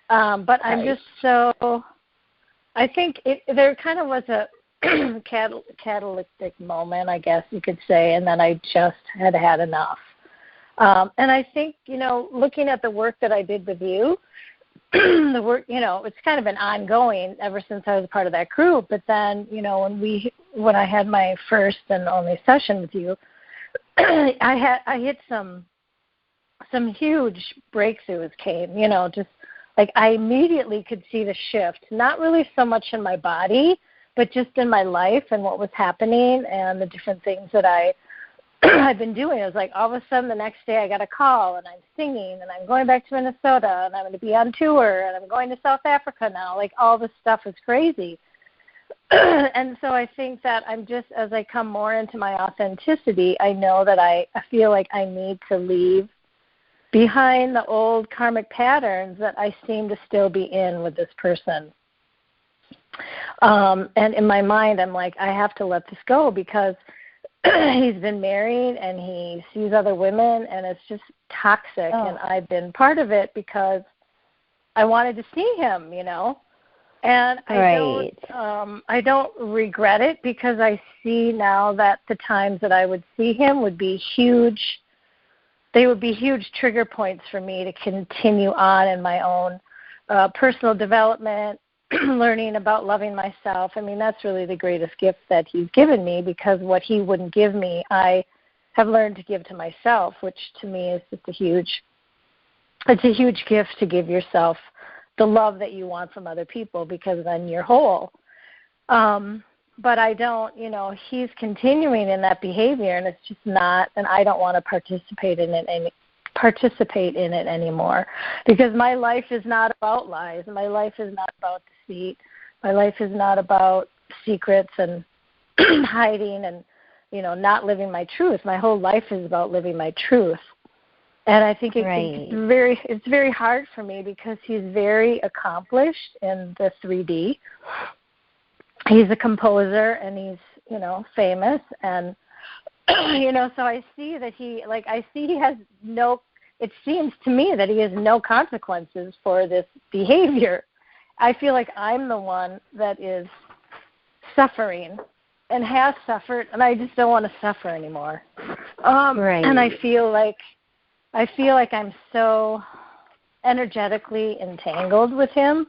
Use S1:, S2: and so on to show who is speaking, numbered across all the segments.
S1: But I'm just so, I think there kind of was a catalytic moment, I guess you could say, and then I just had enough. And I think, looking at the work that I did with you, the work, it's kind of been ongoing ever since I was a part of that group. But then, when I had my first and only session with you, I hit some huge breakthroughs came, just like I immediately could see the shift, not really so much in my body, but just in my life and what was happening and the different things that I've been doing. It was like all of a sudden the next day I got a call and I'm singing and I'm going back to Minnesota and I'm going to be on tour and I'm going to South Africa now. Like all this stuff is crazy. And so I think that I'm just, as I come more into my authenticity, I know that I feel like I need to leave behind the old karmic patterns that I seem to still be in with this person. And in my mind, I'm like, I have to let this go because he's been married and he sees other women and it's just toxic. Oh. And I've been part of it because I wanted to see him, And I don't regret it because I see now that the times that I would see him would be huge. They would be huge trigger points for me to continue on in my own personal development, learning about loving myself. I mean, that's really the greatest gift that he's given me because what he wouldn't give me, I have learned to give to myself, which to me is just it's a huge gift to give yourself the love that you want from other people because then you're whole. But I don't, he's continuing in that behavior and it's just not, and I don't want to participate in it anymore because my life is not about lies. My life is not about deceit. My life is not about secrets and hiding and, not living my truth. My whole life is about living my truth. And I think it's very hard for me because he's very accomplished in the 3D. He's a composer and he's, famous and, so I see that he has it seems to me that he has no consequences for this behavior. I feel like I'm the one that is suffering and has suffered and I just don't want to suffer anymore. And I feel like I'm so energetically entangled with him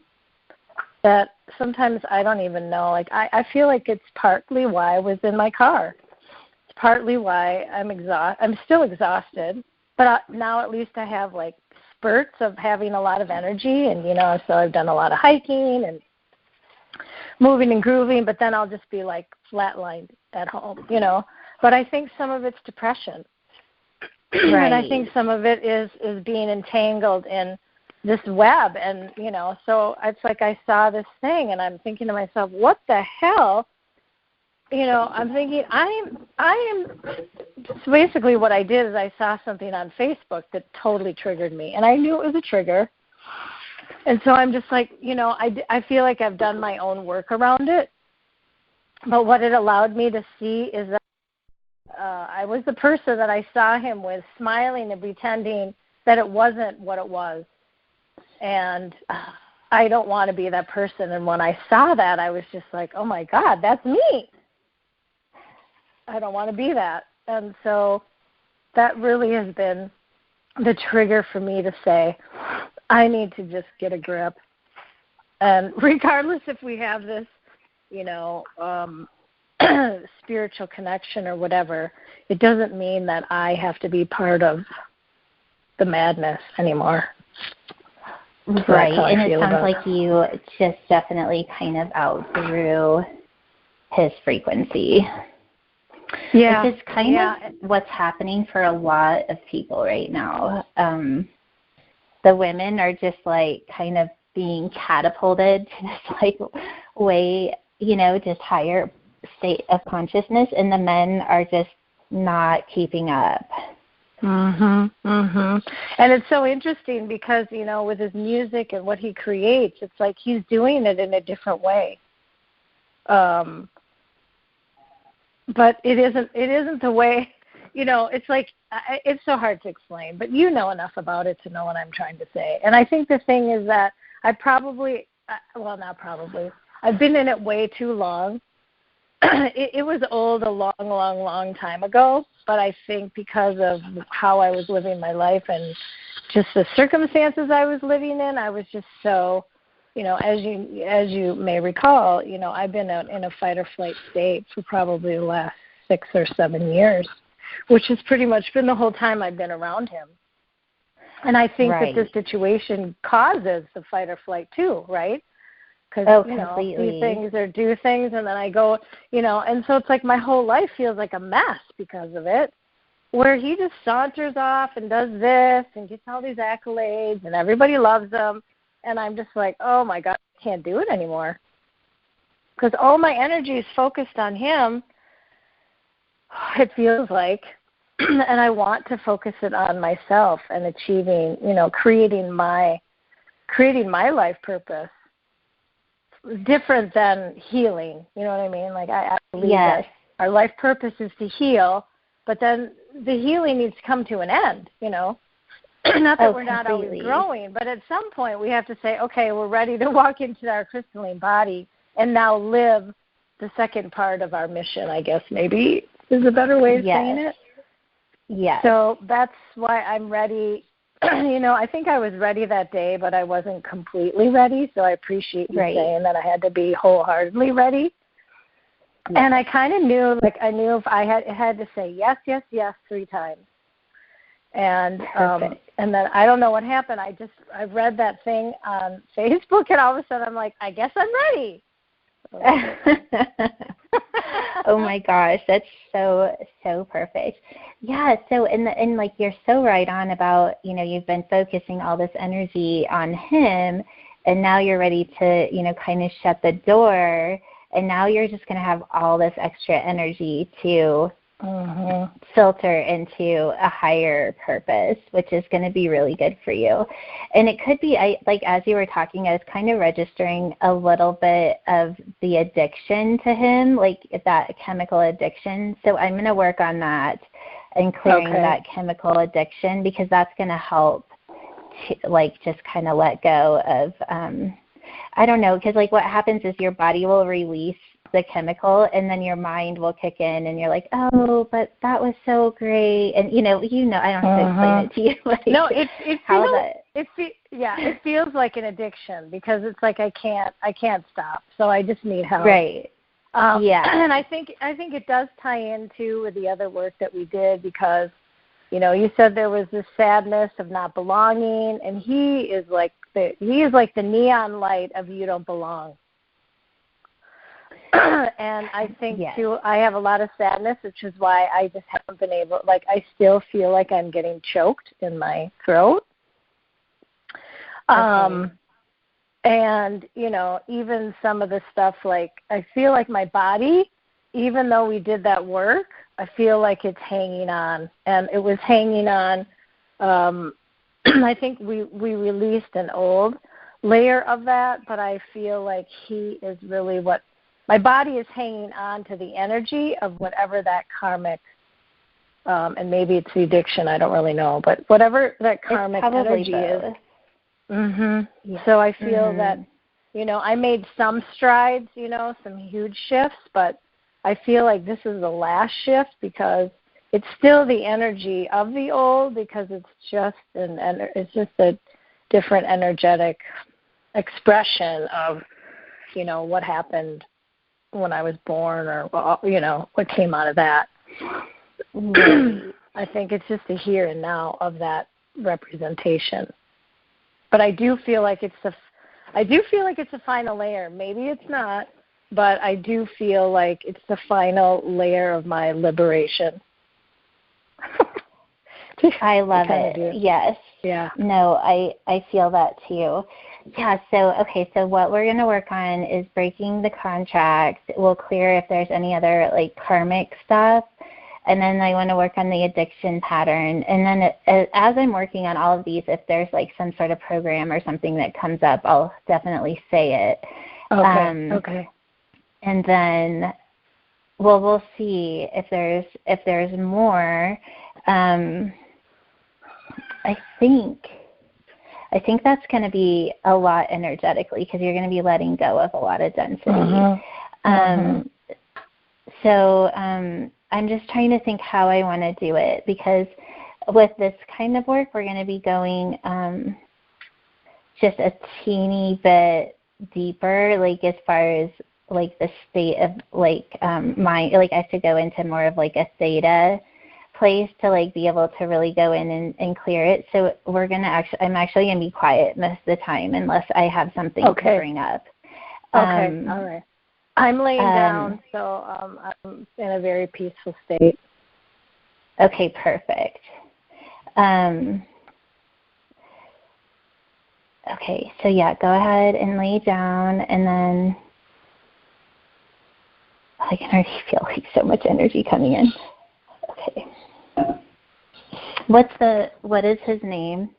S1: that sometimes I don't even know. Like I feel like it's partly why I was in my car. It's partly why I'm still exhausted, but now at least I have like spurts of having a lot of energy, and so I've done a lot of hiking and moving and grooving. But then I'll just be like flatlined at home, But I think some of it's depression. Right. And I think some of it is being entangled in this web. And, so it's like I saw this thing and I'm thinking to myself, what the hell? I'm thinking I am so basically what I did is I saw something on Facebook that totally triggered me. And I knew it was a trigger. And so I'm just like, I feel like I've done my own work around it. But what it allowed me to see is that I was the person that I saw him with, smiling and pretending that it wasn't what it was. And I don't want to be that person. And when I saw that, I was just like, oh, my God, that's me. I don't want to be that. And so that really has been the trigger for me to say, I need to just get a grip. And regardless if we have this, spiritual connection or whatever, it doesn't mean that I have to be part of the madness anymore.
S2: Right, and it sounds like you just definitely kind of outgrew his frequency.
S1: Yeah.
S2: Which is kind of what's happening for a lot of people right now. The women are just like kind of being catapulted to this like way, just higher state of consciousness, and the men are just not keeping up.
S1: And it's so interesting because, with his music and what he creates, it's like he's doing it in a different way. But it isn't the way, it's like, it's so hard to explain, but you know enough about it to know what I'm trying to say. And I think the thing is that not probably. I've been in it way too long. It was old a long, long, long time ago, but I think because of how I was living my life and just the circumstances I was living in, I was just so, as you may recall, I've been in a fight or flight state for probably the last 6 or 7 years, which has pretty much been the whole time I've been around him. And I think that this situation causes the fight or flight too, right? Because, see things or do things, and then I go, and so it's like my whole life feels like a mess because of it, where he just saunters off and does this and gets all these accolades, and everybody loves him, and I'm just like, oh, my God, I can't do it anymore. Because all my energy is focused on him, it feels like, and I want to focus it on myself and achieving, creating my life purpose. Different than healing, you know what I mean? Like I believe that our life purpose is to heal, but then the healing needs to come to an end, Not that we're not always growing, but at some point we have to say, okay, we're ready to walk into our crystalline body and now live the second part of our mission, I guess maybe is a better way of saying it.
S2: Yeah.
S1: So that's why I'm ready. I think I was ready that day, but I wasn't completely ready. So I appreciate you saying that I had to be wholeheartedly ready. Yeah. And I kind of knew, I knew if I had to say yes, yes, yes 3 times. And and then I don't know what happened. I read that thing on Facebook, and all of a sudden I'm like, I guess I'm ready.
S2: Oh my gosh, that's so perfect. Yeah, so and like you're so right on about, you've been focusing all this energy on him, and now you're ready to, kind of shut the door, and now you're just going to have all this extra energy to filter into a higher purpose, which is going to be really good for you. And it could be, as you were talking, I was kind of registering a little bit of the addiction to him, like that chemical addiction. So I'm going to work on that and clearing that chemical addiction, because that's going to help to, just kind of let go of, I don't know, because what happens is your body will release the chemical, and then your mind will kick in, and you're like, oh, but that was so great, and I don't have to explain it to you.
S1: No, it feels like an addiction, because it's like I can't stop, so I just need help.
S2: Right.
S1: And I think it does tie into with the other work that we did, because you said there was this sadness of not belonging, and he is like the neon light of you don't belong. And I think, too, I have a lot of sadness, which is why I just haven't been able, I still feel like I'm getting choked in my throat. And, even some of the stuff, I feel like my body, even though we did that work, I feel like it's hanging on. And it was hanging on, I think we released an old layer of that, but I feel like he is really what, my body is hanging on to the energy of whatever that karmic, and maybe it's the addiction, I don't really know, but whatever that karmic energy is. Yeah. So I feel that, I made some strides, some huge shifts, but I feel like this is the last shift, because it's still the energy of the old, because it's just a different energetic expression of, what happened when I was born, or what came out of that. I think it's just the here and now of that representation. But I do feel like it's a final layer. Maybe it's not, but I do feel like it's the final layer of my liberation.
S2: I love it. Yes.
S1: Yeah.
S2: No, I feel that too. Yeah, so what we're going to work on is breaking the contract. We'll clear if there's any other karmic stuff, and then I want to work on the addiction pattern. And then as I'm working on all of these, if there's some sort of program or something that comes up, I'll definitely say it.
S1: Okay.
S2: And then we'll see if there's more. I I think that's going to be a lot energetically because you're going to be letting go of a lot of density. So I'm just trying to think how I want to do it, because with this kind of work, we're going to be going just a teeny bit deeper, like as far as like the state of like mind, like I have to go into more of like a theta place to like be able to really go in and clear it. So I'm actually going to be quiet most of the time unless I have something to bring up.
S1: Okay, all right. I'm laying down, so I'm in a very peaceful state.
S2: Okay, perfect. Okay, so yeah, go ahead and lay down, and then I can already feel like so much energy coming in. Okay. What is his name?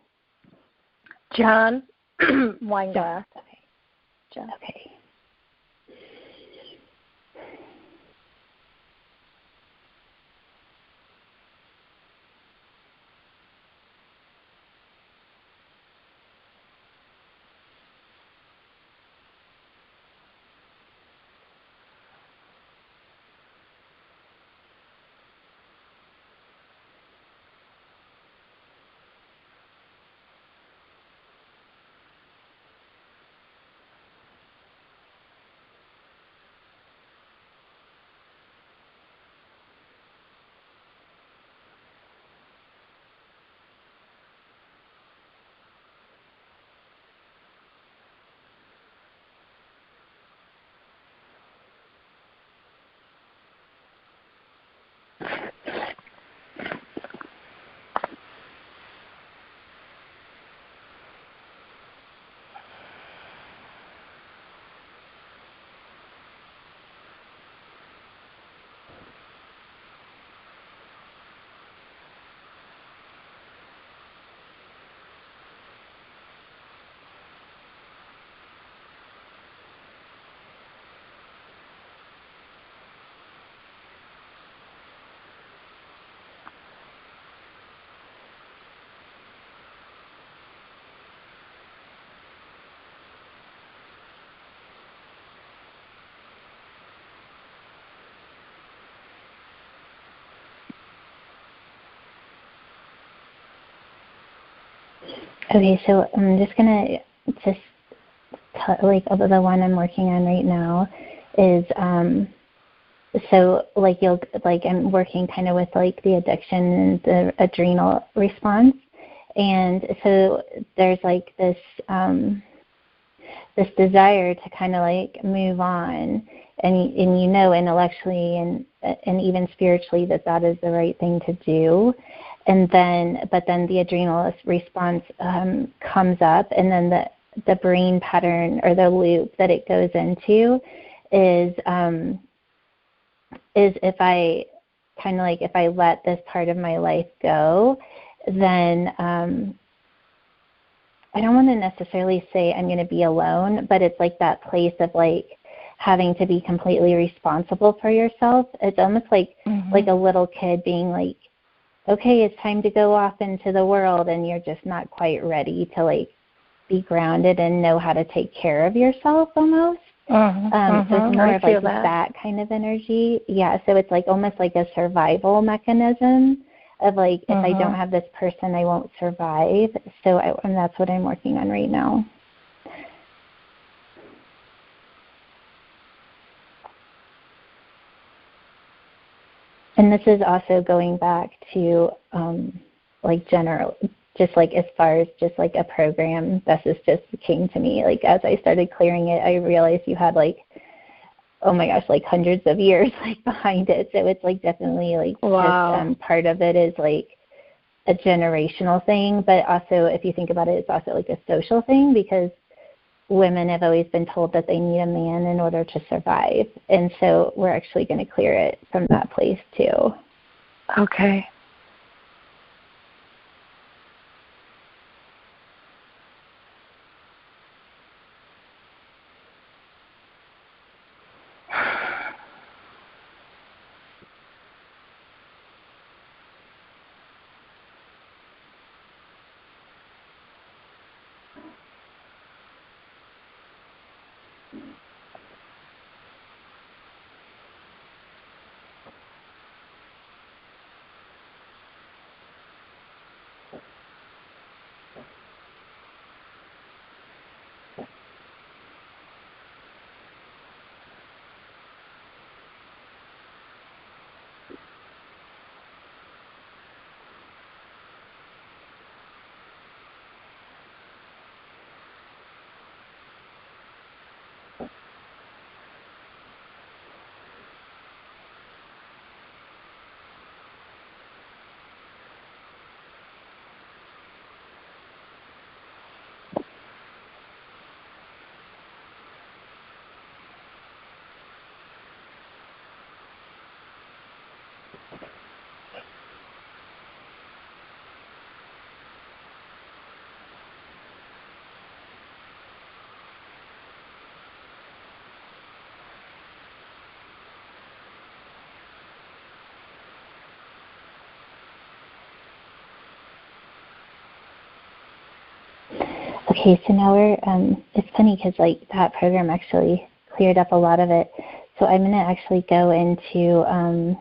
S1: John Weinglass.
S2: Okay. John. Okay. Okay, so I'm just gonna like the one I'm working on right now is so like I'm working kind of with like the addiction and the adrenal response, and so there's like this desire to kind of like move on, and intellectually and even spiritually that is the right thing to do. And but then the adrenal response comes up, and then the brain pattern or the loop that it goes into is if I kind of like if I let this part of my life go, then I don't want to necessarily say I'm going to be alone, but it's like that place of like having to be completely responsible for yourself. It's almost like like a little kid being like, okay, it's time to go off into the world, and you're just not quite ready to like be grounded and know how to take care of yourself almost. So it's more of like that kind of energy. Yeah, so it's like almost like a survival mechanism of like, if I don't have this person, I won't survive. So and that's what I'm working on right now. And this is also going back to like general, just like as far as just like a program, this is just came to me. Like as I started clearing it, I realized you had like, oh my gosh, like hundreds of years like behind it. So it's like definitely like just part of it is like a generational thing, but also if you think about it, it's also like a social thing, because women have always been told that they need a man in order to survive. And so we're actually going to clear it from that place too.
S1: Okay.
S2: Okay, so now it's funny because like that program actually cleared up a lot of it. So I'm going to actually go into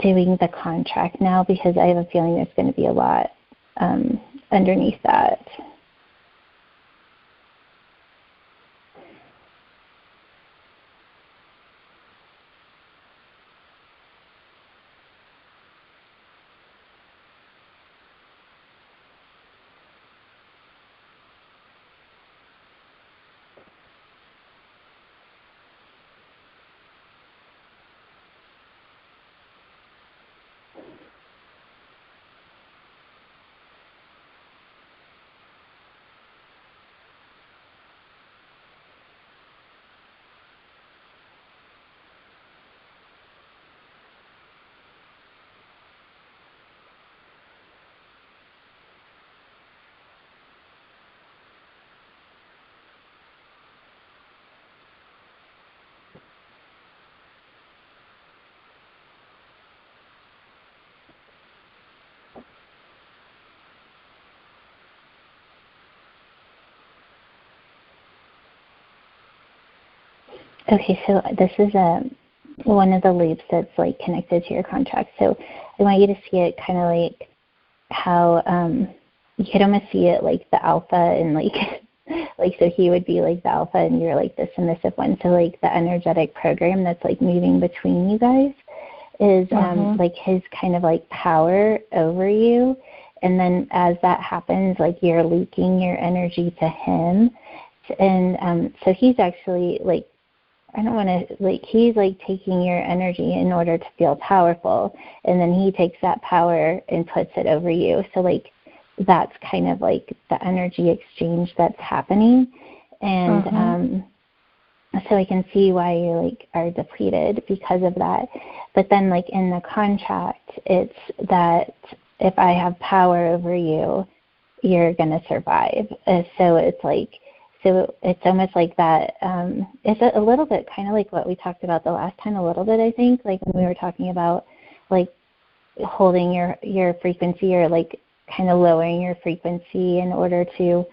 S2: doing the contract now because I have a feeling there's going to be a lot underneath that. Okay, so this is one of the loops that's like connected to your contract. So I want you to see it kind of like how you could almost see it like the alpha and like like so he would be like the alpha and you're like the submissive one. So like the energetic program that's like moving between you guys is like his kind of like power over you. And then as that happens, like you're leaking your energy to him. And so he's actually like, I don't want to, like, he's like taking your energy in order to feel powerful. And then he takes that power and puts it over you. So like that's kind of like the energy exchange that's happening. And so I can see why you like are depleted because of that. But then like in the contract, it's that if I have power over you, you're going to survive. So it's like, so it's almost like that. It's a little bit kind of like what we talked about the last time a little bit, I think, like when we were talking about like holding your frequency or like kind of lowering your frequency in order to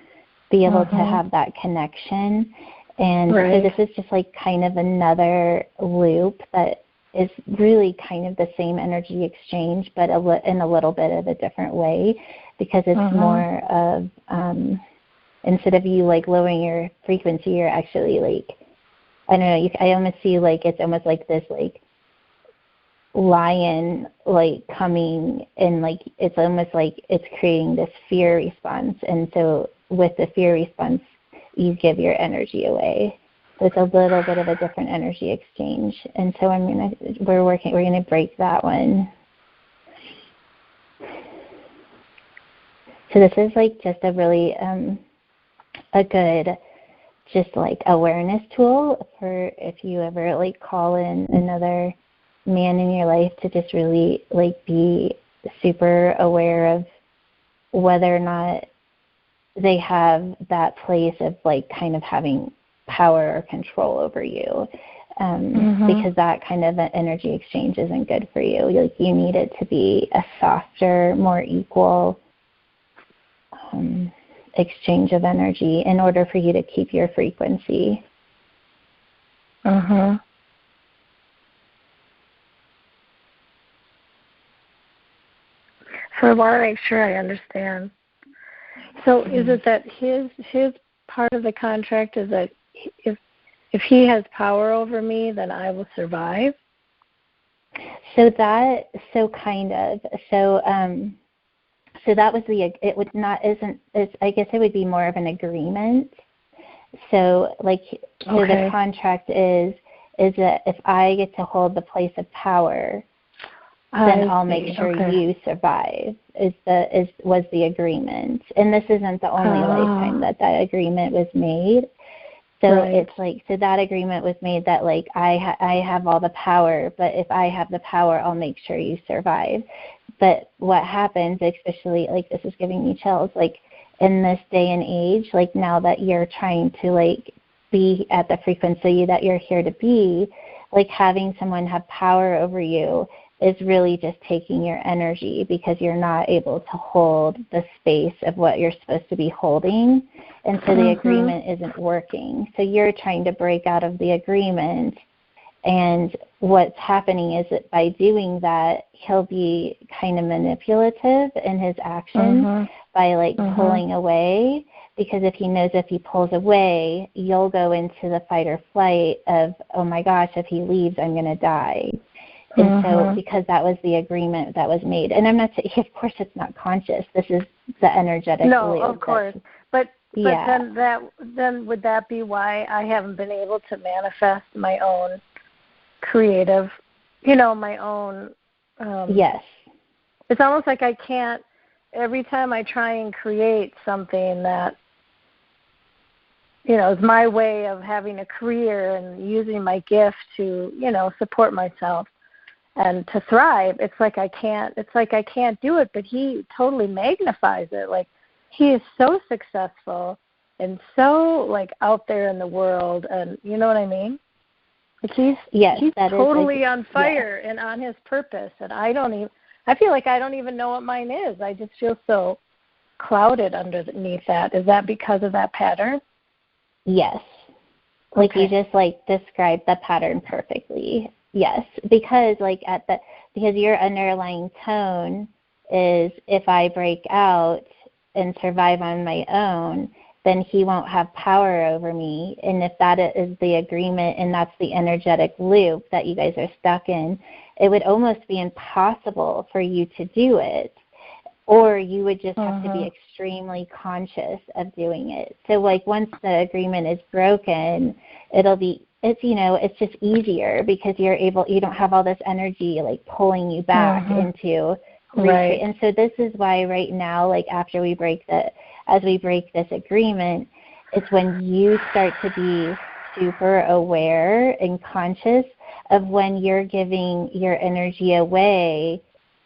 S2: be able to have that connection. And so this is just like kind of another loop that is really kind of the same energy exchange, but in a little bit of a different way because it's more of instead of you like lowering your frequency, you're actually like, I don't know, I almost see like it's almost like this like lion like coming and like it's almost like it's creating this fear response. And so with the fear response, you give your energy away. So it's a little bit of a different energy exchange. And so we're gonna break that one. So this is like just a really a good just like awareness tool for if you ever like call in another man in your life to just really like be super aware of whether or not they have that place of like kind of having power or control over you, because that kind of energy exchange isn't good for you. Like you need it to be a softer, more equal exchange of energy in order for you to keep your frequency.
S1: So I want to make sure I understand. So is it that his part of the contract is that if he has power over me, then I will survive?
S2: So that was it would not isn't it's, I guess it would be more of an agreement. So like the contract is that if I get to hold the place of power, then I'll make sure you survive. Was the agreement, and this isn't the only lifetime that agreement was made. So it's like that agreement was made that like I have all the power, but if I have the power, I'll make sure you survive. But what happens, especially like this is giving me chills, like in this day and age, like now that you're trying to like be at the frequency that you're here to be, like having someone have power over you is really just taking your energy because you're not able to hold the space of what you're supposed to be holding. And so the agreement isn't working. So you're trying to break out of the agreement. And what's happening is that by doing that, he'll be kind of manipulative in his actions by like pulling away. Because if he knows if he pulls away, you'll go into the fight or flight of, oh my gosh, if he leaves, I'm going to die. And so because that was the agreement that was made. And I'm not saying, of course it's not conscious. This is the energetic
S1: No,
S2: loop.
S1: of course. But then would that be why I haven't been able to manifest my own creative, my own.
S2: Yes.
S1: It's almost like I can't, every time I try and create something that, is my way of having a career and using my gift to, support myself and to thrive, it's like I can't do it, but he totally magnifies it. Like, he is so successful and so like out there in the world, and you know what I mean? Like he's totally on fire and on his purpose, and I feel like I don't even know what mine is. I just feel so clouded underneath that. Is that because of that pattern?
S2: Yes. Like you just like described the pattern perfectly. Yes, because because your underlying tone is, if I break out and survive on my own, then he won't have power over me. And if that is the agreement and that's the energetic loop that you guys are stuck in, it would almost be impossible for you to do it. Or you would just have to be extremely conscious of doing it. So like once the agreement is broken, it's just easias because you don't have all this energy like pulling you back into
S1: right.
S2: And so this is why right now, like as we break this agreement, it's when you start to be super aware and conscious of when you're giving your energy away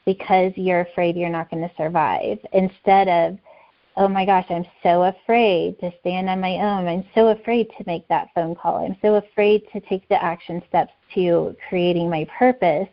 S2: because you're afraid you're not going to survive, instead of, oh my gosh, I'm so afraid to stand on my own. I'm so afraid to make that phone call. I'm so afraid to take the action steps to creating my purpose.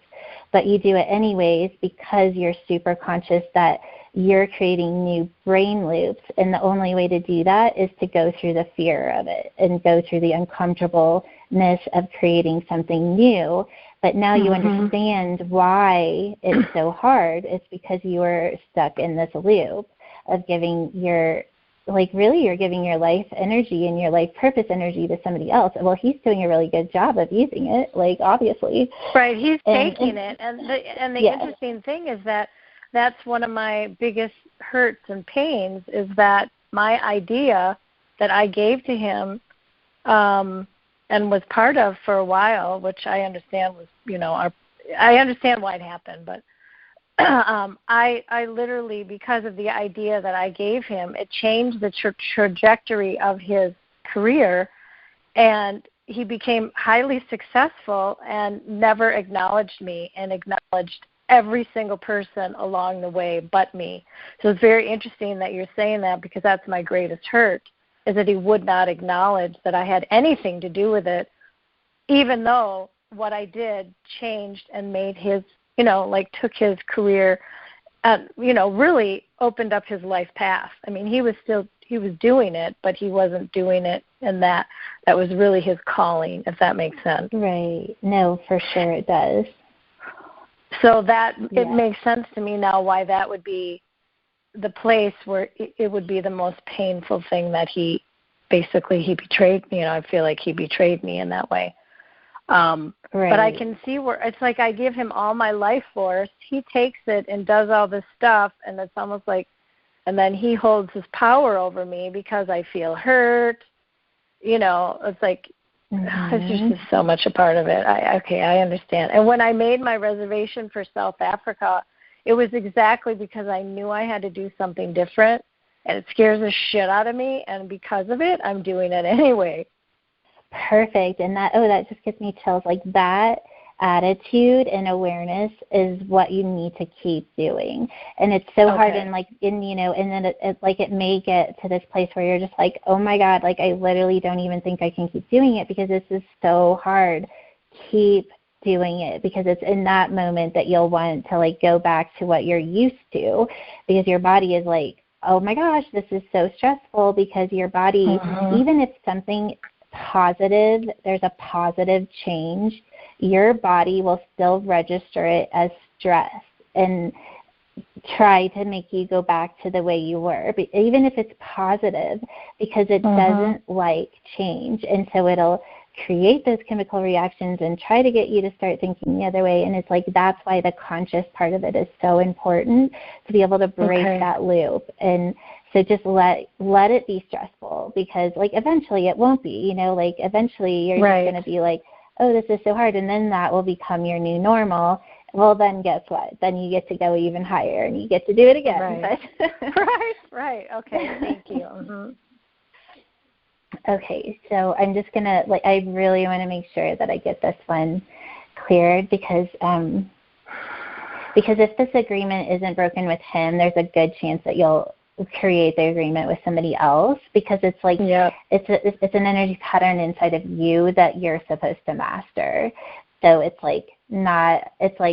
S2: But you do it anyways because you're super conscious that you're creating new brain loops. And the only way to do that is to go through the fear of it and go through the uncomfortableness of creating something new. But now you understand why it's so hard. It's because you are stuck in this loop of giving you're giving your life energy and your life purpose energy to somebody else. Well, he's doing a really good job of using it, like obviously.
S1: Right, he's taking it. And the interesting thing is that that's one of my biggest hurts and pains, is that my idea that I gave to him and was part of for a while, which I understand was, I understand why it happened, but I literally, because of the idea that I gave him, it changed the trajectory of his career, and he became highly successful and never acknowledged me and acknowledged every single person along the way but me. So it's very interesting that you're saying that, because that's my greatest hurt, is that he would not acknowledge that I had anything to do with it, even though what I did changed and made his, took his career, really opened up his life path. I mean, he was doing it, but he wasn't doing it, and that was really his calling, if that makes sense.
S2: Right. No, for sure it does.
S1: So it makes sense to me now why that would be the place where it would be the most painful thing, that he betrayed me. I feel like he betrayed me in that way. Right. But I can see where it's like I give him all my life force. He takes it and does all this stuff, and it's almost like, and then he holds his power over me because I feel hurt. It's like, it's just so much a part of it. I understand. And when I made my reservation for South Africa, it was exactly because I knew I had to do something different, and it scares the shit out of me, and because of it, I'm doing it anyway.
S2: Perfect. And that just gives me chills. Like, that attitude and awareness is what you need to keep doing. And it's so hard, and and then it may get to this place where you're just like, oh my God, like I literally don't even think I can keep doing it because this is so hard. Keep doing it, because it's in that moment that you'll want to like go back to what you're used to, because your body is like, oh my gosh, this is so stressful, because your body, even if something positive, there's a positive change, your body will still register it as stress and try to make you go back to the way you were, but even if it's positive, because it doesn't like change. And so it'll create those chemical reactions and try to get you to start thinking the other way. And it's like, that's why the conscious part of it is so important, to be able to break that loop. And so just let it be stressful, because like eventually it won't be, you know, like eventually you're just going to be like, oh, this is so hard. And then that will become your new normal. Well, then guess what? Then you get to go even higher and you get to do it again.
S1: Right. Okay, thank you.
S2: Okay, so I'm just going to, like, I really want to make sure that I get this one cleared, because if this agreement isn't broken with him, there's a good chance that you'll create the agreement with somebody else, because it's like it's an energy pattern inside of you that you're supposed to master. So it's like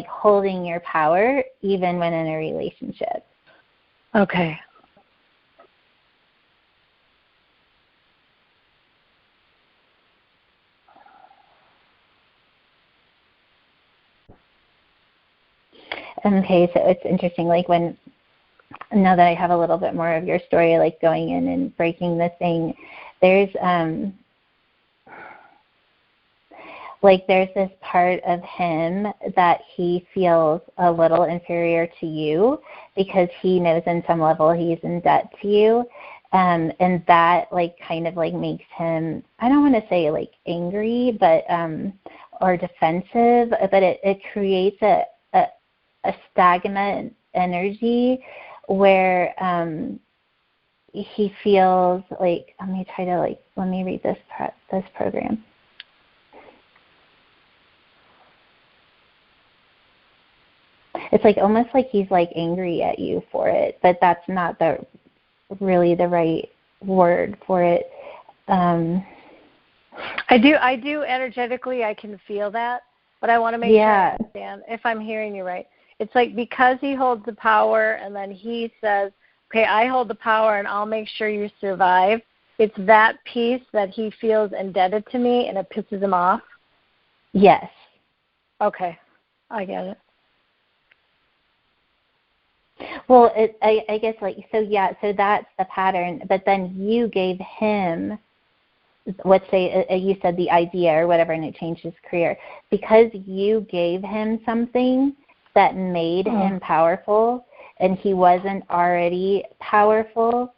S2: holding your power even when in a relationship.
S1: Okay.
S2: Okay, so it's interesting, like now that I have a little bit more of your story, like going in and breaking the thing, there's this part of him that he feels a little inferior to you, because he knows in some level he's in debt to you. And that like kind of like makes him, I don't want to say like angry, but or defensive, but it creates a stagnant energy where he feels like, let me read this program. It's like almost like he's like angry at you for it, but that's not really the right word for it.
S1: I do energetically, I can feel that, but I want to make sure I understand if I'm hearing you right. It's like because he holds the power and then he says, okay, I hold the power and I'll make sure you survive. It's that piece that he feels indebted to me and it pisses him off?
S2: Yes.
S1: Okay, I get it.
S2: Well, I guess like, so that's the pattern, but then you gave him, let's say you said the idea or whatever, and it changed his career. Because you gave him something that made him powerful, and he wasn't already powerful,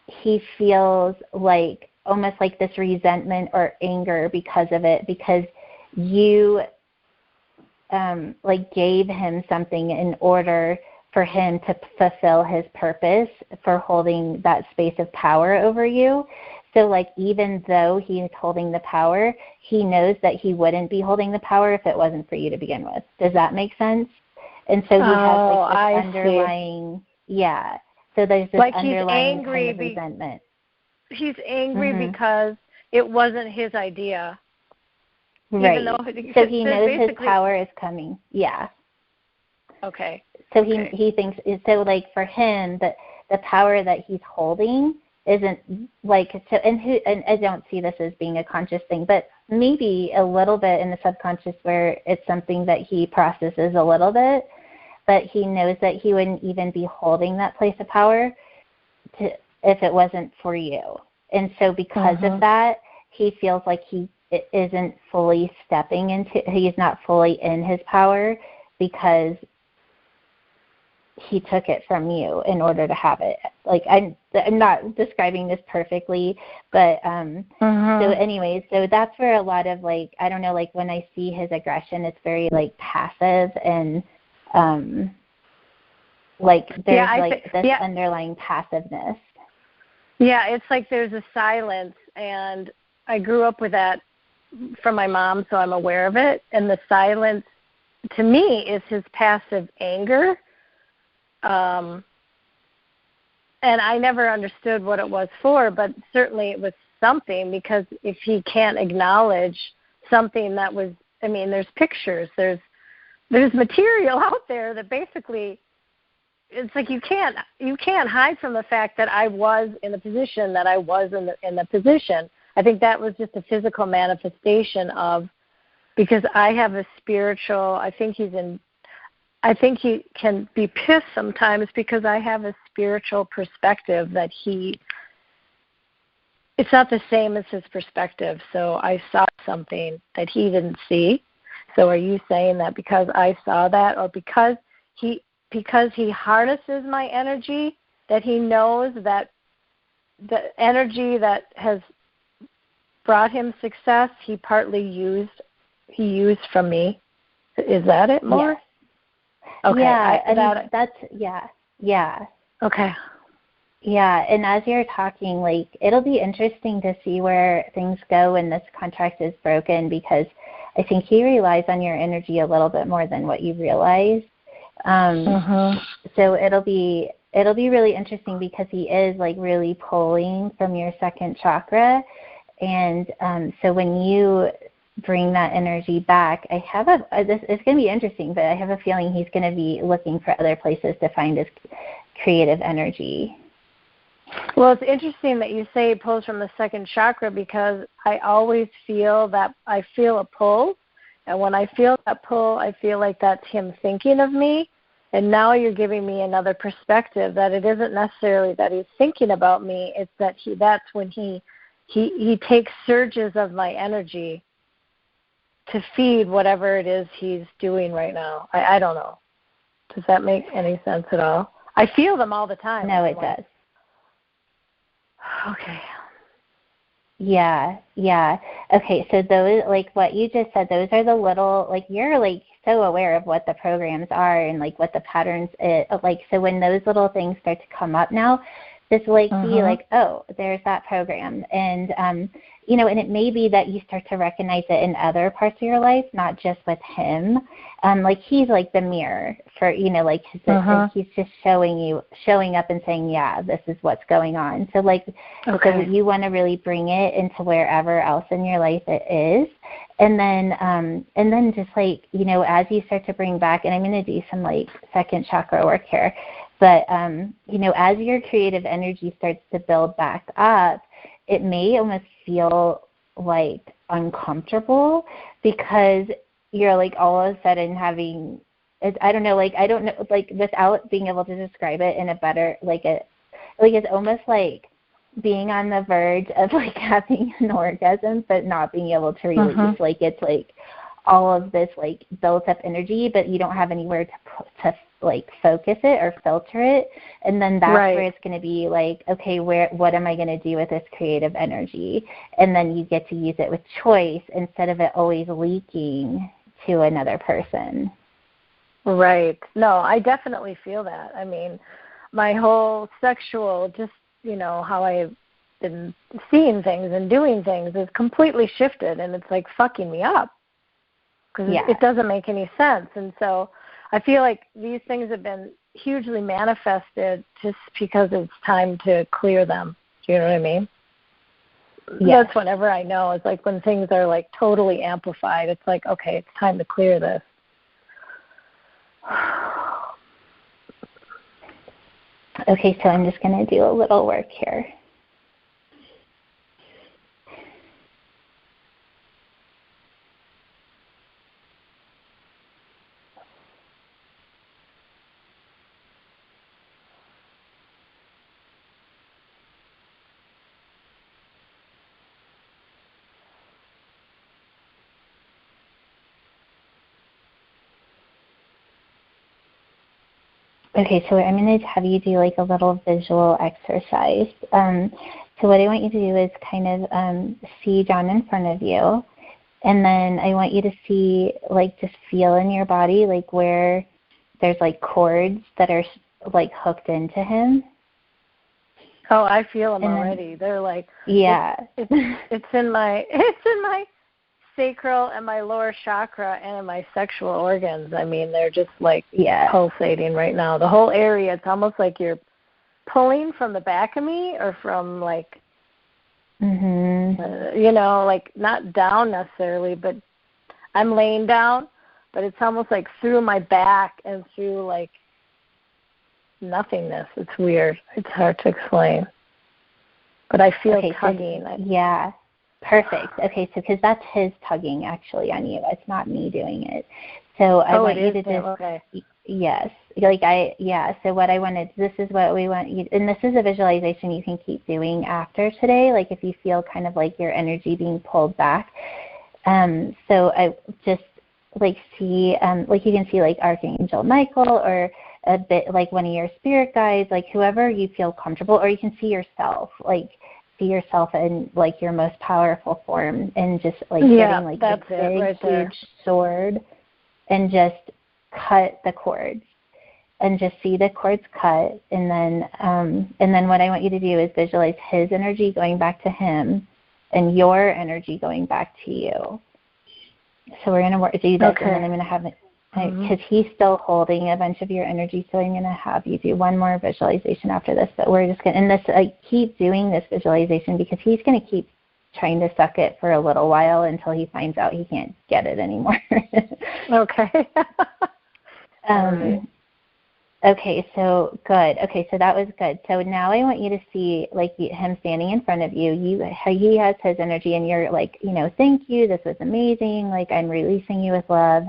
S2: he feels like almost like this resentment or anger because of it, because you like gave him something in order for him to fulfill his purpose for holding that space of power over you. So like even though he is holding the power, he knows that he wouldn't be holding the power if it wasn't for you to begin with. Does that make sense? And so he has like this underlying, so there's this like underlying kind of resentment.
S1: He's angry because it wasn't his idea.
S2: Right. Even though, so he knows his power is coming. Yeah.
S1: Okay.
S2: So he thinks, so like for him, that the power that he's holding isn't like, so, and I don't see this as being a conscious thing, but maybe a little bit in the subconscious where it's something that he processes a little bit, but he knows that he wouldn't even be holding that place of power if it wasn't for you. And so because of that, he feels like he isn't fully he's not fully in his power because he took it from you in order to have it. Like I'm not describing this perfectly, but so anyways, so that's where a lot of like, I don't know, like when I see his aggression, it's very like passive and like there's this underlying passiveness.
S1: Yeah, it's like there's a silence, and I grew up with that from my mom, so I'm aware of it. And the silence, to me, is his passive anger. And I never understood what it was for, but certainly it was something, because if he can't acknowledge something that was I mean, there's pictures, there's material out there that basically, it's like you can't hide from the fact that I was in the position that I was in the position. I think that was just a physical manifestation of, because I have a spiritual, I think he can be pissed sometimes because I have a spiritual perspective that it's not the same as his perspective. So I saw something that he didn't see. So are you saying that because I saw that, or because he harnesses my energy, that he knows that the energy that has brought him success, he used from me? Is that it more?
S2: Yes.
S1: Okay.
S2: Yeah.
S1: Okay.
S2: Yeah, and as you're talking, like, it'll be interesting to see where things go when this contract is broken, because I think he relies on your energy a little bit more than what you realize. So it'll be really interesting, because he is, like, really pulling from your second chakra. And so when you bring that energy back, it's going to be interesting, but I have a feeling he's going to be looking for other places to find his creative energy.
S1: Well, it's interesting that you say it pulls from the second chakra, because I always feel that I feel a pull. And when I feel that pull, I feel like that's him thinking of me. And now you're giving me another perspective, that it isn't necessarily that he's thinking about me. It's that that's when he takes surges of my energy to feed whatever it is he's doing right now. I don't know. Does that make any sense at all? I feel them all the time.
S2: No, it does.
S1: Okay.
S2: Yeah. Okay, so those, like what you just said, those are the little, like, you're, like, so aware of what the programs are and, like, what the patterns is. Like, so when those little things start to come up now, just, like, be like, oh, there's that program. And, and it may be that you start to recognize it in other parts of your life, not just with him. Like, he's like the mirror for, like, he's just showing up and saying, yeah, this is what's going on. So, like, so you want to really bring it into wherever else in your life it is. And then just, like, as you start to bring back, and I'm going to do some, like, second chakra work here, but, as your creative energy starts to build back up, it may almost feel, like, uncomfortable, because you're, like, all of a sudden having, I don't know, without being able to describe it in a better, it's almost like being on the verge of, like, having an orgasm, but not being able to release. Like, it's, like, all of this, like, built up energy, but you don't have anywhere to like, focus it or filter it. And then that's where it's going to be like, okay, what am I going to do with this creative energy? And then you get to use it with choice instead of it always leaking to another person.
S1: Right. No, I definitely feel that. I mean, my whole sexual, just, how I've been seeing things and doing things is completely shifted, and it's, like, fucking me up, because it doesn't make any sense. And so I feel like these things have been hugely manifested just because it's time to clear them. Do you know what I mean? Yes. That's whenever I know. It's like when things are, like, totally amplified, it's like, okay, it's time to clear this.
S2: Okay, so I'm just going to do a little work here. Okay, so I'm going to have you do, like, a little visual exercise. So what I want you to do is kind of see John in front of you, and then I want you to see, like, just feel in your body, like, where there's, like, cords that are, like, hooked into him.
S1: Oh, I feel them already. They're like, it's in my sacral and my lower chakra and in my sexual organs. I mean, they're just, like, pulsating right now. The whole area, it's almost like you're pulling from the back of me, or from, like, like, not down necessarily, but I'm laying down, but it's almost like through my back and through like nothingness. It's weird. It's hard to explain. But I feel tugging.
S2: So, yeah. Perfect. Okay, so because that's his tugging actually on you. It's not me doing it. So I want you to just, yes. So what I wanted, this is what we want you, and this is a visualization you can keep doing after today, like if you feel kind of like your energy being pulled back. So I just like see, like you can see like Archangel Michael or a bit like one of your spirit guides, like whoever you feel comfortable, or you can see yourself, like see yourself in like your most powerful form and just like getting like a big, huge sword and just cut the cords and just see the cords cut. And then what I want you to do is visualize his energy going back to him and your energy going back to you. So we're going to do this, and then I'm going to have it, because he's still holding a bunch of your energy, so I'm going to have you do one more visualization after this. But we're just going to, and this, I keep doing this visualization because he's going to keep trying to suck it for a little while until he finds out he can't get it anymore.
S1: Okay.
S2: Okay, so good. Okay, so that was good. So now I want you to see like him standing in front of you. He has his energy, and you're like, thank you. This was amazing. Like I'm releasing you with love.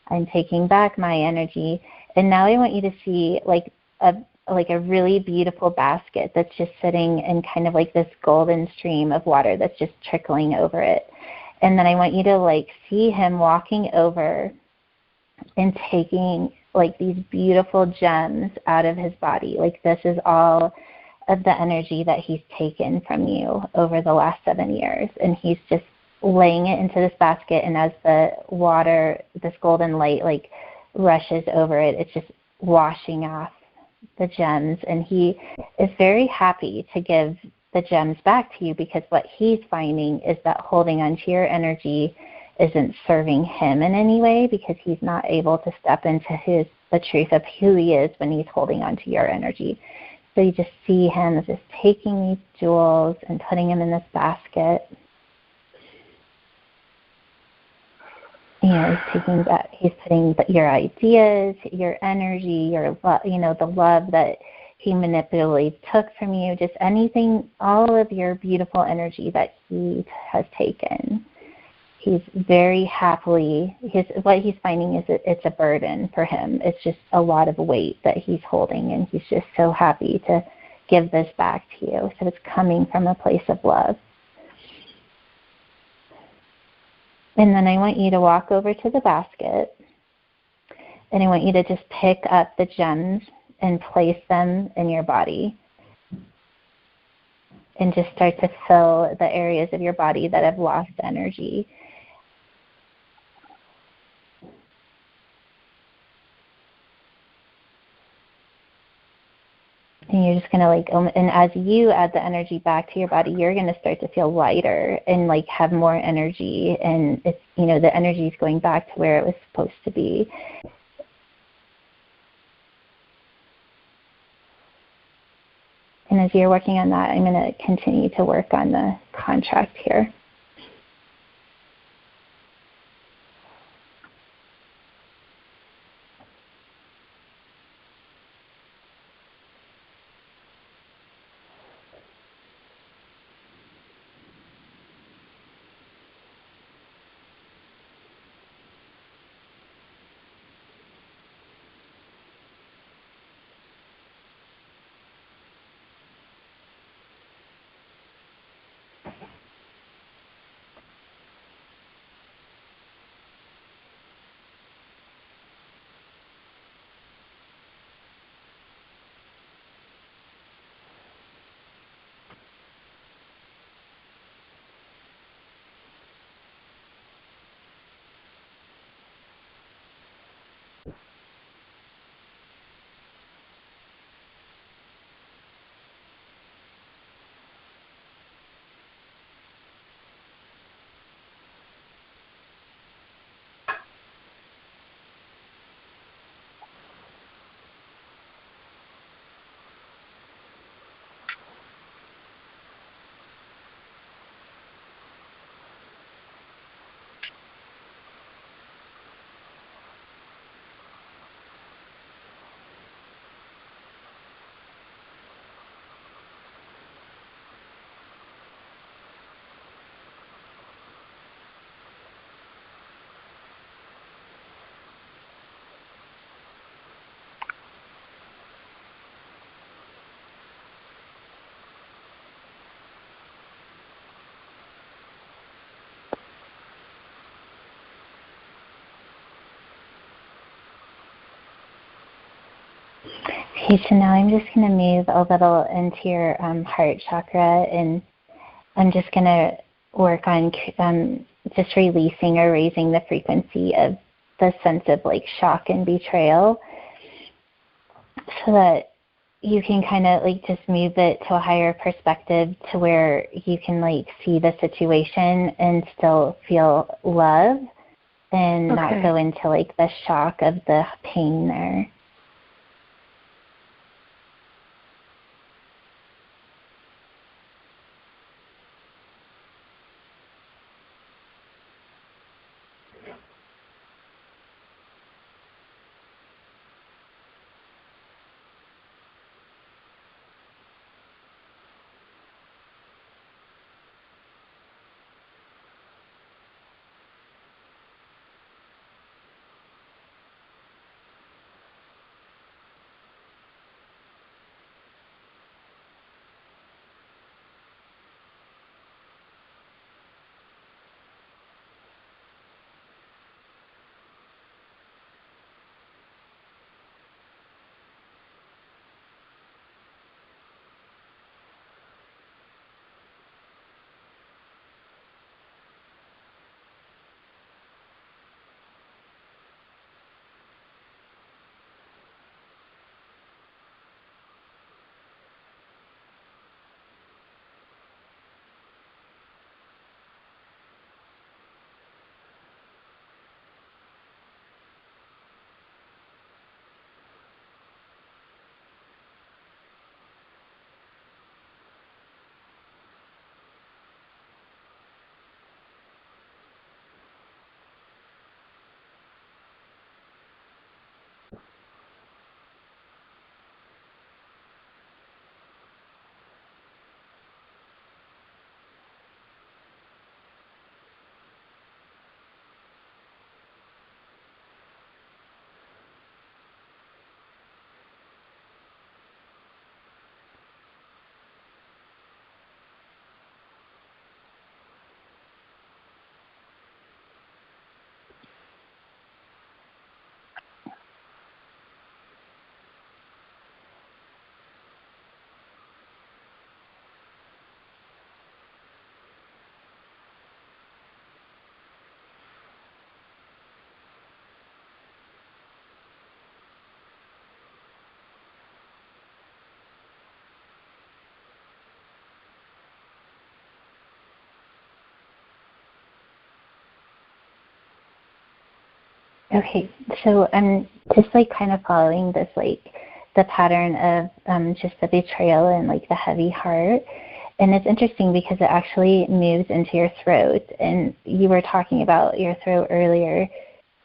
S2: I'm taking back my energy. And now I want you to see like a really beautiful basket that's just sitting in kind of like this golden stream of water that's just trickling over it. And then I want you to like see him walking over and taking like these beautiful gems out of his body. Like this is all of the energy that he's taken from you over the last 7 years. And he's just laying it into this basket, and as the water, this golden light like rushes over it, it's just washing off the gems. And he is very happy to give the gems back to you, because what he's finding is that holding on to your energy isn't serving him in any way, because he's not able to step into the truth of who he is when he's holding on to your energy. So you just see him just taking these jewels and putting them in this basket. He's putting your ideas, your energy, the love that he manipulatively took from you, just anything, all of your beautiful energy that he has taken. He's very happily, what he's finding is it's a burden for him. It's just a lot of weight that he's holding, and he's just so happy to give this back to you. So it's coming from a place of love. And then I want you to walk over to the basket, and I want you to just pick up the gems and place them in your body, and just start to fill the areas of your body that have lost energy. And you're just going to and as you add the energy back to your body, you're going to start to feel lighter and have more energy. And it's, the energy is going back to where it was supposed to be. And as you're working on that, I'm going to continue to work on the contract here. Okay, so now I'm just going to move a little into your heart chakra, and I'm just going to work on just releasing or raising the frequency of the sense of like shock and betrayal, so that you can kind of like just move it to a higher perspective to where you can like see the situation and still feel love and not go into like the shock of the pain there. Okay, so I'm just like kind of following this like the pattern of just the betrayal and like the heavy heart. And it's interesting because it actually moves into your throat. And you were talking about your throat earlier.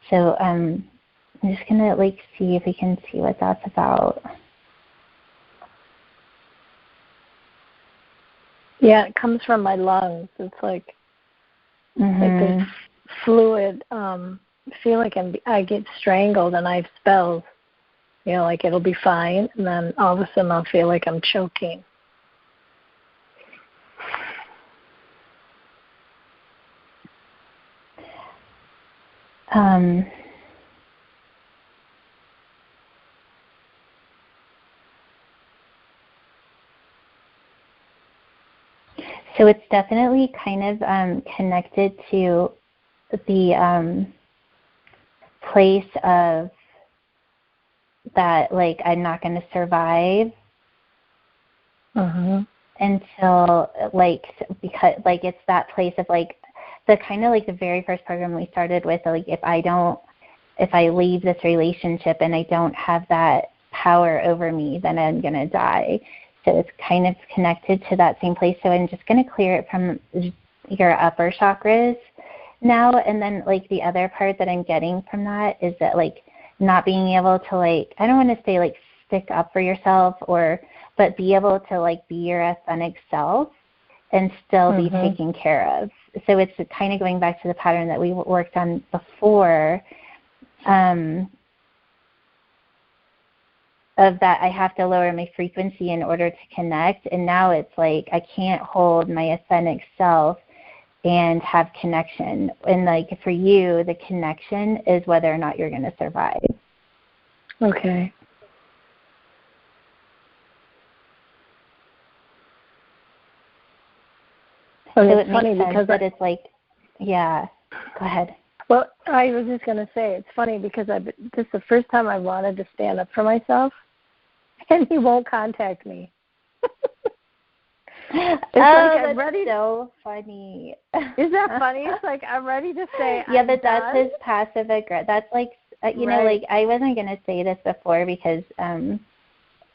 S2: So I'm just going to like see if we can see what that's about.
S1: Yeah, it comes from my lungs. It's like there's fluid. I feel like I get strangled and I have spells. You know, like it'll be fine, and then all of a sudden I'll feel like I'm choking.
S2: So it's definitely kind of connected to the place of that, like, I'm not going to survive until, like, because, like, it's that place of, like, the kind of, like, the very first program we started with, like, if I leave this relationship and I don't have that power over me, then I'm going to die. So it's kind of connected to that same place. So I'm just going to clear it from your upper chakras now. And then, like, the other part that I'm getting from that is that, like, not being able to, like, I don't want to say, like, stick up for yourself, but be able to, like, be your authentic self and still be taken care of. So it's kind of going back to the pattern that we worked on before, of that I have to lower my frequency in order to connect. And now it's like I can't hold my authentic self and have connection. And, like, for you, the connection is whether or not you're going to survive.
S1: Okay. Well,
S2: So
S1: it's
S2: it
S1: funny
S2: makes sense
S1: because
S2: that it's like, yeah, go ahead.
S1: well, I was just going to say it's funny because this is the first time I wanted to stand up for myself, and he won't contact me. It's like I'm ready.
S2: So funny.
S1: Is that funny? It's like I'm ready to say.
S2: Yeah,
S1: I'm
S2: but that's
S1: done.
S2: his passive aggressive. That's like, you know, like I wasn't gonna say this before because,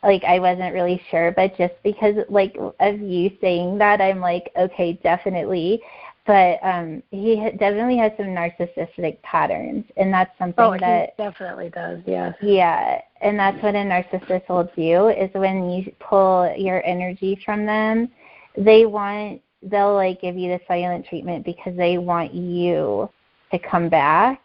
S2: like I wasn't really sure, but just because like of you saying that, I'm like, okay, definitely. But he definitely has some narcissistic patterns, and that's something that
S1: he definitely does. Yes.
S2: Yeah, and that's what a narcissist will do is when you pull your energy from them, they'll like give you the silent treatment because they want you to come back,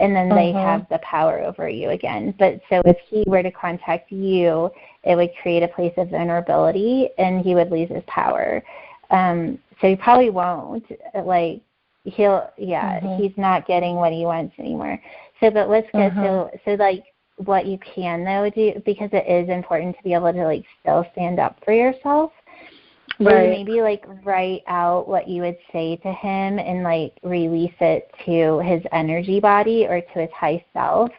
S2: and then they have the power over you again. But so if he were to contact you, it would create a place of vulnerability, and he would lose his power. So he probably won't. Like he's not getting what he wants anymore. So, but let's go. So like what you can though do, because it is important to be able to like still stand up for yourself. Right. Maybe like write out what you would say to him and like release it to his energy body or to his high self,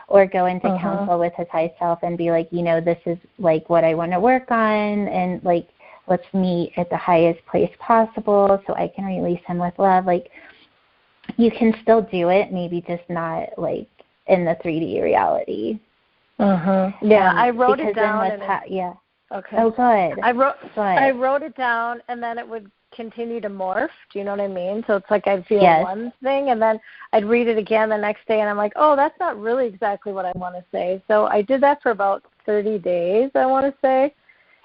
S2: or go into counsel with his high self and be like, you know, this is like what I want to work on, and like let's meet at the highest place possible so I can release him with love. Like you can still do it, maybe just not like in the 3D reality.
S1: Yeah, I wrote it down.
S2: Yeah.
S1: Okay.
S2: Oh, good.
S1: I wrote it down, and then it would continue to morph. Do you know what I mean? So it's like I'd feel one thing, and then I'd read it again the next day, and I'm like, oh, that's not really exactly what I want to say. So I did that for about 30 days, I want to say.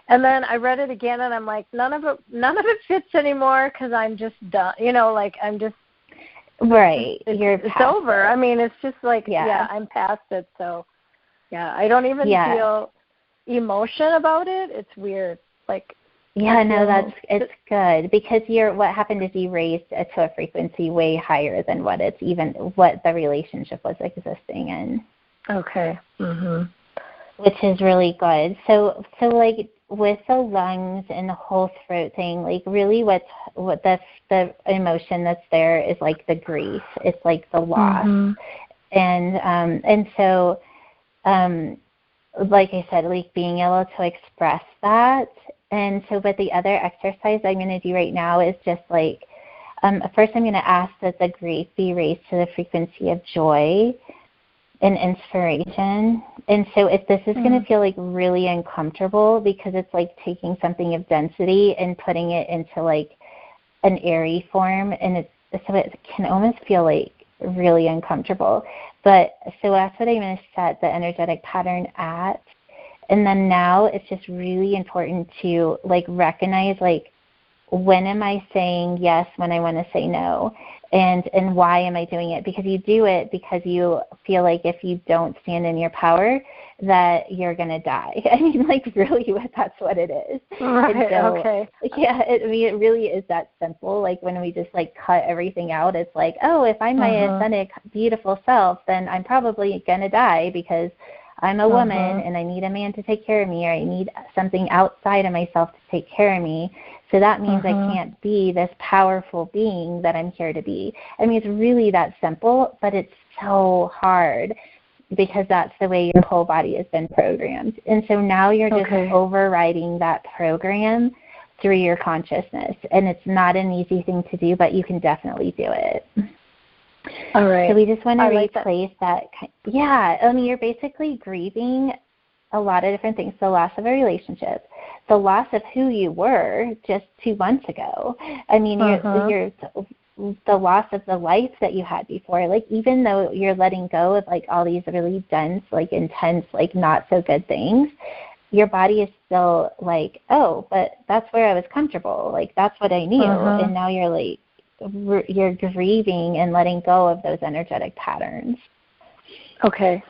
S1: And then I read it again, and I'm like, none of it fits anymore because I'm just done. You know, like I'm just it's over. I mean, it's just like I'm past it. So I don't even feel emotion about it. It's weird. Like
S2: it's good because what happened is you raised it to a frequency way higher than what the relationship was existing in.
S1: Okay.
S2: Which is really good. So like with the lungs and the whole throat thing, like really what the emotion that's there is like the grief. It's like the loss. And so like I said, like being able to express that. And so but the other exercise I'm going to do right now is just like first I'm going to ask that the grief be raised to the frequency of joy and inspiration. And so if this is going to feel like really uncomfortable because it's like taking something of density and putting it into like an airy form, and so it can almost feel like really uncomfortable. But so that's what I'm going to set the energetic pattern at. And then now it's just really important to like recognize like when am I saying yes when I want to say no, and why am I doing it? Because you do it because you feel like if you don't stand in your power that you're going to die. I mean, like really that's what it is.
S1: Right,
S2: so, yeah, it really is that simple. Like when we just like cut everything out, it's like, oh, if I'm my authentic, beautiful self, then I'm probably going to die because I'm a woman and I need a man to take care of me, or I need something outside of myself to take care of me. So that means I can't be this powerful being that I'm here to be. I mean, it's really that simple, but it's so hard because that's the way your whole body has been programmed. And so now you're just overriding that program through your consciousness. And it's not an easy thing to do, but you can definitely do it.
S1: All right.
S2: So we just want to replace that. Yeah, I mean, you're basically grieving a lot of different things. The loss of a relationship, the loss of who you were just 2 months ago. I mean, you're the loss of the life that you had before. Like, even though you're letting go of, like, all these really dense, like, intense, like, not so good things, your body is still like, oh, but that's where I was comfortable. Like, that's what I knew. And now you're, like, you're grieving and letting go of those energetic patterns.
S1: Okay.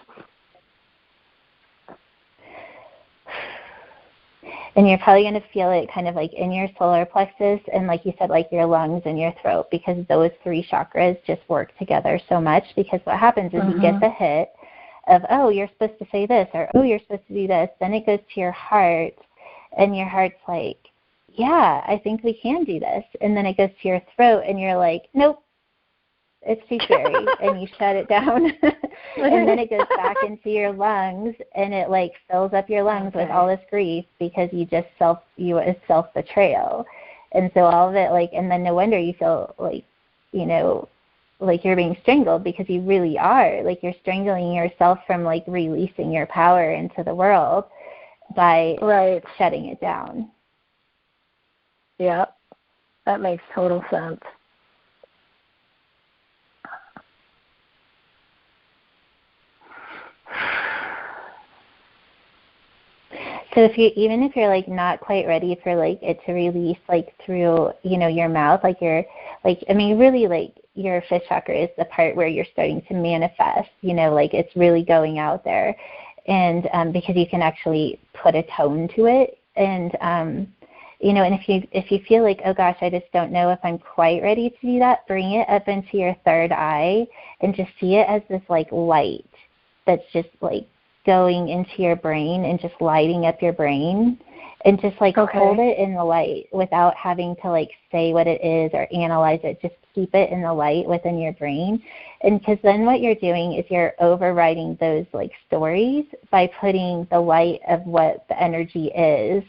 S2: And you're probably going to feel it kind of like in your solar plexus and, like you said, like your lungs and your throat, because those 3 chakras just work together so much. Because what happens is you get the hit of, oh, you're supposed to say this, or, oh, you're supposed to do this. Then it goes to your heart, and your heart's like, yeah, I think we can do this. And then it goes to your throat and you're like, nope, it's too scary. And you shut it down. And then it goes back into your lungs and it like fills up your lungs with all this grief because it's self-betrayal. And so all of it like, and then no wonder you feel like, you know, like you're being strangled because you really are. Like you're strangling yourself from like releasing your power into the world by shutting it down.
S1: Yeah, that makes total sense.
S2: So even if you're like not quite ready for like it to release like through, you know, your mouth, like you're like, I mean, really like your fifth chakra is the part where you're starting to manifest, you know, like it's really going out there. And because you can actually put a tone to it. And, you know, and if you feel like, oh gosh, I just don't know if I'm quite ready to do that, bring it up into your third eye and just see it as this like light that's just like going into your brain and just lighting up your brain, and just like hold it in the light without having to like say what it is or analyze it. Just keep it in the light within your brain. And because then what you're doing is you're overriding those like stories by putting the light of what the energy is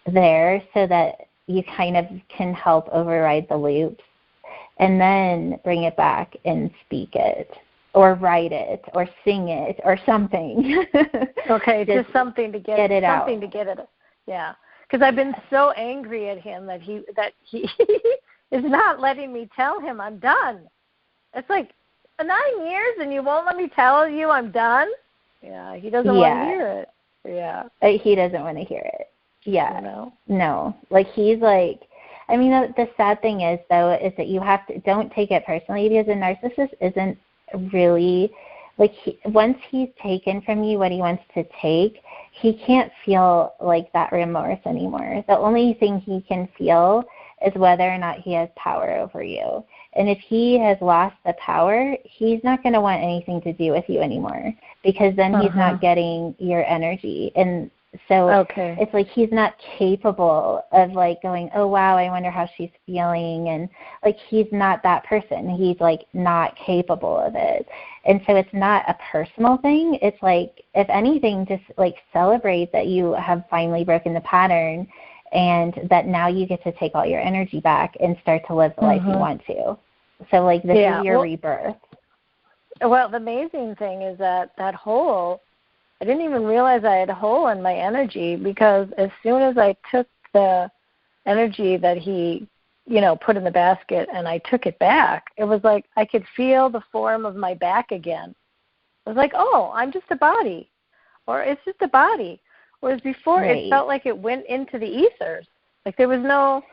S2: there, so that you kind of can help override the loops and then bring it back and speak it or write it or sing it or something.
S1: Okay, just something to get
S2: it out.
S1: Something to get it. Yeah, because I've been so angry at him that he is not letting me tell him I'm done. It's like 9 years and you won't let me tell you I'm done? Yeah, he doesn't want to hear it. Yeah.
S2: He doesn't want to hear it. Yeah.
S1: No.
S2: No. Like he's like, I mean, the sad thing is though, is that you have to, don't take it personally, because a narcissist isn't really, like once he's taken from you what he wants to take, he can't feel like that remorse anymore. The only thing he can feel is whether or not he has power over you. And if he has lost the power, he's not going to want anything to do with you anymore, because then he's not getting your energy. And so it's like he's not capable of like going, oh, wow, I wonder how she's feeling. And like he's not that person. He's like not capable of it. And so it's not a personal thing. It's like, if anything, just like celebrate that you have finally broken the pattern and that now you get to take all your energy back and start to live the life you want to. So like this is your rebirth.
S1: Well, the amazing thing is that hole, I didn't even realize I had a hole in my energy, because as soon as I took the energy that he, you know, put in the basket and I took it back, it was like I could feel the form of my back again. It was like, oh, I'm just a body, or it's just a body. Whereas before it felt like it went into the ethers. Like there was no,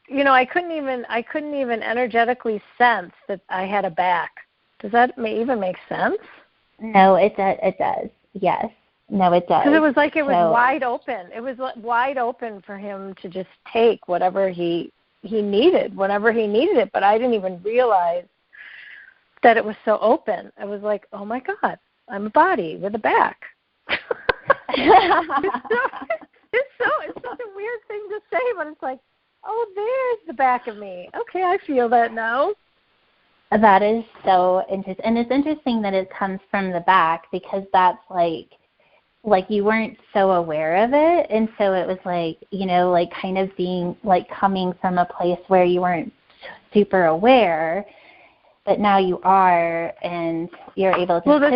S1: you know, I couldn't even energetically sense that I had a back. Does that even make sense?
S2: No, it does. Yes. No, it does.
S1: Because it was like it was wide open. It was wide open for him to just take whatever he needed, whenever he needed it. But I didn't even realize that it was so open. I was like, oh, my God, I'm a body with a back. It's such a weird thing to say, but it's like, oh, there's the back of me. Okay, I feel that now.
S2: That is so interesting. And it's interesting that it comes from the back, because that's like you weren't so aware of it. And so it was like, you know, like kind of being like coming from a place where you weren't super aware, but now you are, and you're able to.
S1: Well, the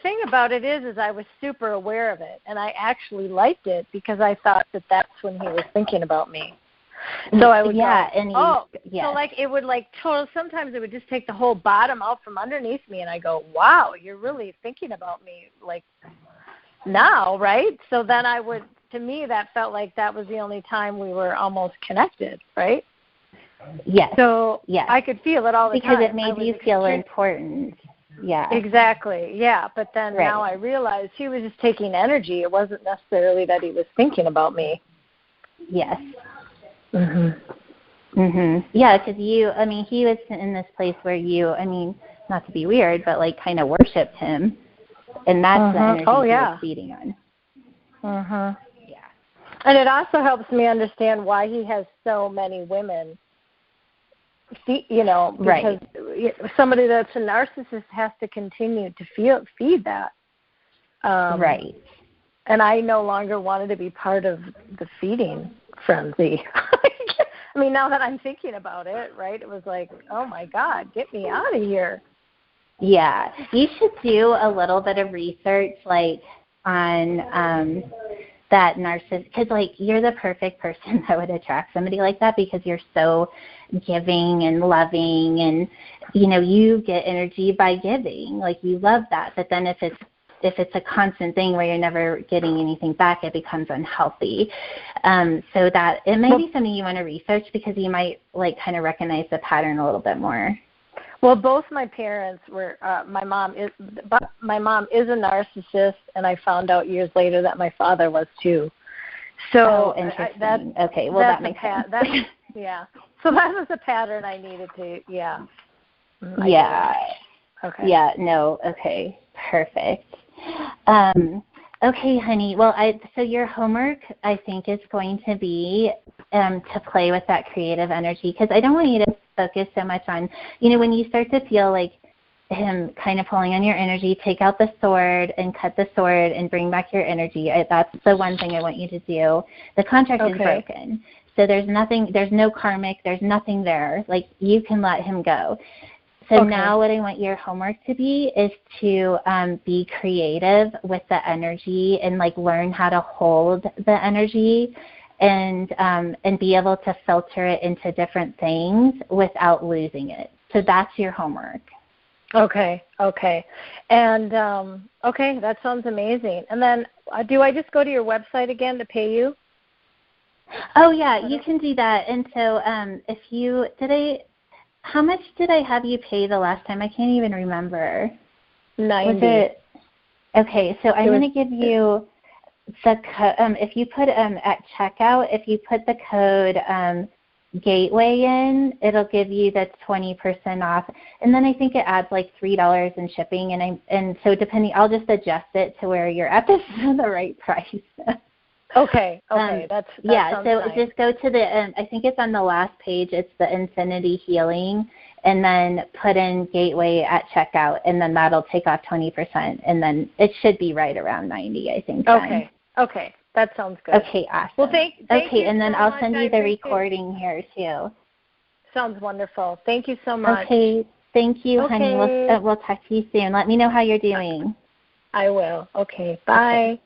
S1: thing about it is I was super aware of it, and I actually liked it, because I thought that that's when he was thinking about me. So I would so like it would like sometimes it would just take the whole bottom out from underneath me, and I go, wow, you're really thinking about me like now, right? So then to me that felt like that was the only time we were almost connected, right?
S2: Yes.
S1: So I could feel it all the time.
S2: Because it made you feel important. Yeah.
S1: Exactly. Yeah. But then now I realize he was just taking energy. It wasn't necessarily that he was thinking about me.
S2: Yes.
S1: Mhm.
S2: Yeah, because he was in this place where you, not to be weird, but like kind of worshipped him, and that's the energy he was feeding on.
S1: Yeah. And it also helps me understand why he has so many women. You know, because somebody that's a narcissist has to continue to feed that.
S2: Right.
S1: And I no longer wanted to be part of the feeding frenzy. I mean, now that I'm thinking about it, right, it was like, oh, my God, get me out of here.
S2: Yeah. You should do a little bit of research, like, on that narcissist, because, like, you're the perfect person that would attract somebody like that because you're so giving and loving and, you know, you get energy by giving. Like, you love that. But then if it's a constant thing where you're never getting anything back, it becomes unhealthy. So that it may be something you want to research because you might, like, kind of recognize the pattern a little bit more.
S1: Well, both my parents were. My mom is a narcissist, and I found out years later that my father was too. So
S2: interesting. Okay, well that makes sense.
S1: Yeah. So that was a pattern I needed to. Yeah.
S2: Yeah.
S1: Okay.
S2: Yeah. No. Okay. Perfect. Okay, honey. Well, so your homework, I think, is going to be to play with that creative energy, because I don't want you to focus so much on, you know, when you start to feel like him kind of pulling on your energy, take out the sword and cut the sword and bring back your energy. That's the one thing I want you to do. The contract is broken. So there's no karmic, there's nothing there. Like, you can let him go. So now what I want your homework to be is to be creative with the energy and, like, learn how to hold the energy and be able to filter it into different things without losing it. So that's your homework.
S1: Okay. And, that sounds amazing. And then do I just go to your website again to pay you?
S2: Oh, yeah, you can do that. And so how much did I have you pay the last time? I can't even remember.
S1: 90.
S2: Okay, so I'm going to give you the code. If you put at checkout, if you put the code Gateway in, it'll give you the 20% off. And then I think it adds like $3 in shipping. And so depending, I'll just adjust it to where you're at the right price.
S1: Okay. That
S2: yeah. So
S1: nice.
S2: Just go to the. I think it's on the last page. It's the Infinity Healing, and then put in Gateway at checkout, and then that'll take off 20%, and then it should be right around 90. I think.
S1: Okay. That sounds good.
S2: Okay. Awesome.
S1: Well, thank you.
S2: And then
S1: so
S2: I'll
S1: much.
S2: send you the recording here too.
S1: Sounds wonderful. Thank you so much.
S2: Okay. Thank you, honey. We'll talk to you soon. Let me know how you're doing.
S1: I will. Okay. Bye.
S2: Okay.